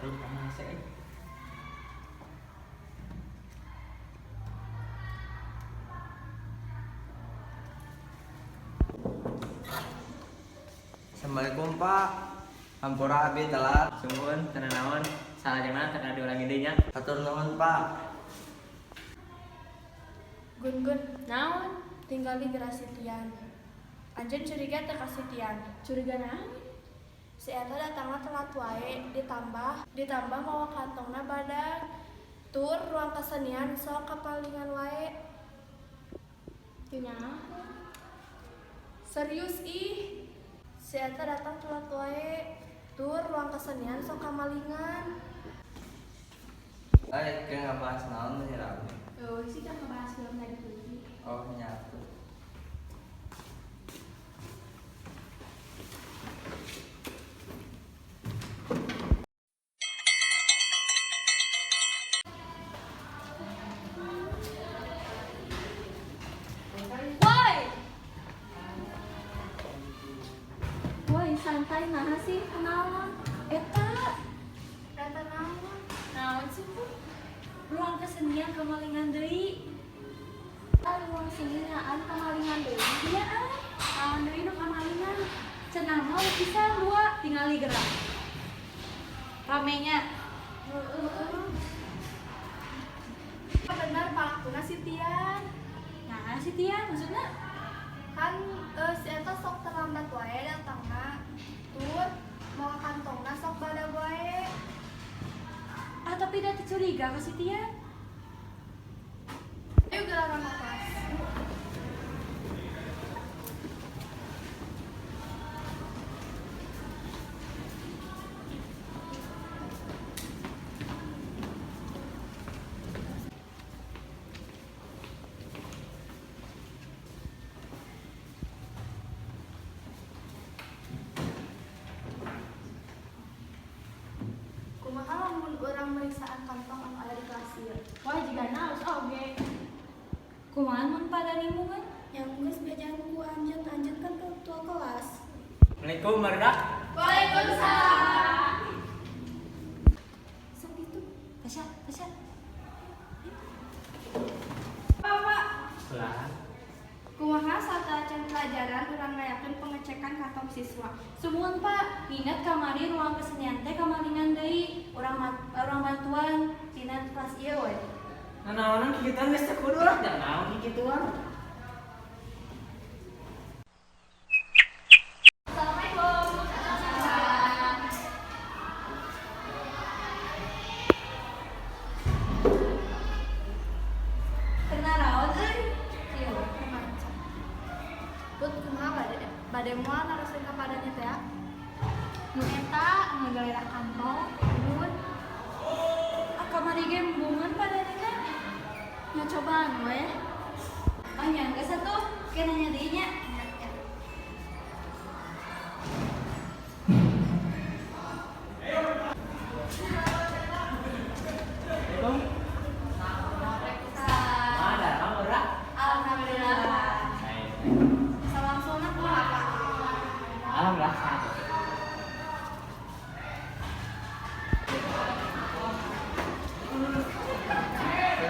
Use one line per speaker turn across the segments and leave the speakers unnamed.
Assalamualaikum Pak. Hampura abi telat.
Sungguh, karena naon salah jangan karena diulangi deh nya.
Atur nuhun Pak.
Gun naon tinggal di Grasitian. Anjeun curiga teh ka Sitian. Curiga naon? Si eta datangna telat wae, ditambah mawa kantongna badag. Tur ruang kesenian sok kapalingan wae. Nya. Serius ih. Si eta datang telat wae. Tur ruang kesenian sok kamalingan.
Kayak ngabahas naon teh rame.
Oh, sih kan ngebahas film dari TV.
Oh, nyatu.
Woi, santai nah sih, kenalan. Eta naon? Naon sih, Bu? Ruang kesenian kamalingan deui. Ruang kesenian kamalingan deui. Iya, naon deui nu kamalingan. Cenah mah pisan dua tingali gerak. Ramenya. Bener palakuna si Tian. Nah, si Tian maksudnya kan si eta sok terlambat wae datangna. Tur mau kantongna sok badag wae. Ah, tapi dia curiga ka si Tian. Ayo gelaran kelas. Kumaha lamun urang meriksaan kantong anu aya di kasir? Wah, jigana harus oge. Kumaha mun pada nimbungan? Yang geus bejaan ku anjeun kan ketua kelas.
Assalamualaikum Marga.
Waalaikumsalam. Sok itu. Tasya. Pak.
Lah.
Kumaha sateuacan pelajaran urang ngayakeun pengecekan kantong siswa. Sumuhun Pak, ingat kamari ruang kesenian teh kamalingan deui. Urang bantuan tina kelas ieu we.
Nah, naonan kita geus teu kudu lah, da naon kikituan.
Assalamualaikum. Kenal naon euy? Ieu kumaha? Put kumaha bade moal naroskeun ka padanya teh ya? Nu eta ngagalera kantong, mun kamari ge embungan padanya teh. Nya cobaan we. Oh nya geus atuh, kenanya deui nya.
Ada kamu ora?
Alhamdulillah. Salam sunat kumaha Pak?
Alhamdulillah.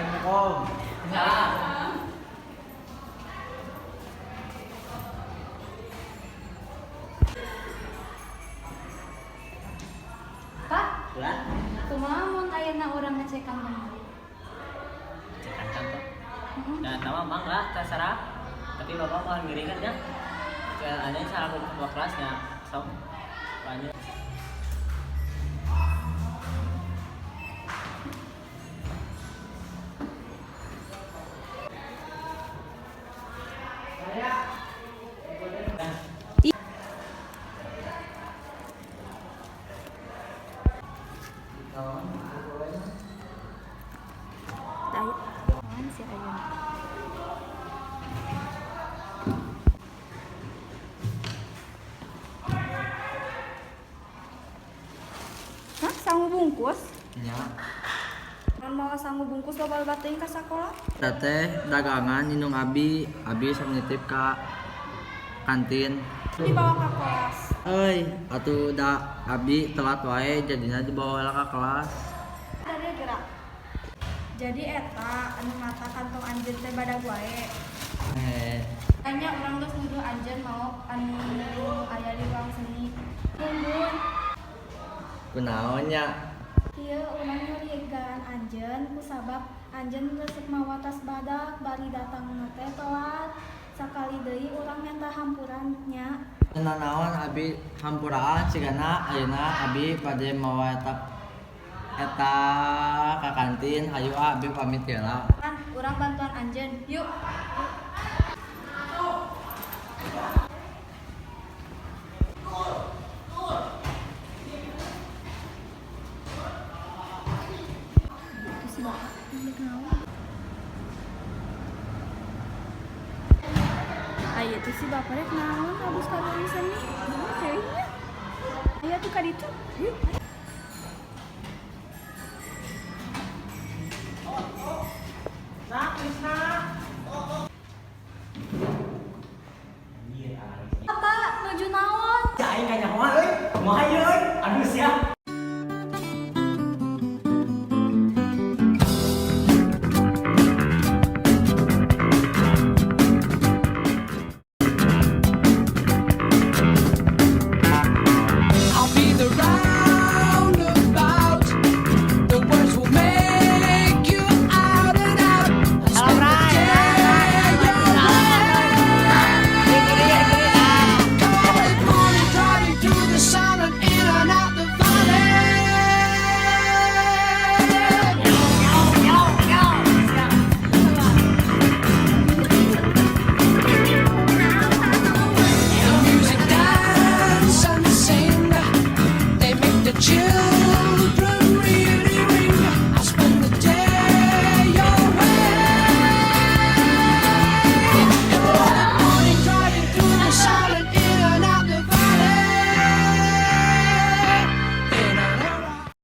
Assalamualaikum.
Salam.
Pak,
Lah.
kumaha mun ayeuna urang ngecek kantong?
Cekan contoh. Dan nama mang lah terserah. Tapi bapak mau ngiringan ya. Ada yang salah ketua kelasnya. Sok. Lanjut.
Apaan sih ayeuna? Hah, sangu bungkus?
Nya.
Kan mau sangu bungkus lo bal teuing ka sakola?
Teh dagangan indung abi sok nitip ka kantin.
Dibawa ka kelas.
atuh da abi telat wae jadinya dibawa heula ka kelas.
Dari gerak. Jadi eta anu mata kantong anjeun teh badag wae. Tanya orang geus nuduh anjeun mau anu aya di ruang seni. Nuhun.
Kunaon nya?
Ieu urang nyurigaan anjeun kusabab anjeun resep mawa tas badag bari datang teh telat. Sakali deui urang minta hampurannya.
Nanaon abi hampuraan sigana ayeuna abi bade mawa eta ka kantin. Hayu abi pamit heula.
Kan urang bantuan anjeun. Yuk. Ayo tuh si bapak rek naon habis kalian seni. Kayaknya. Ayo tuh kaditu. Yuk.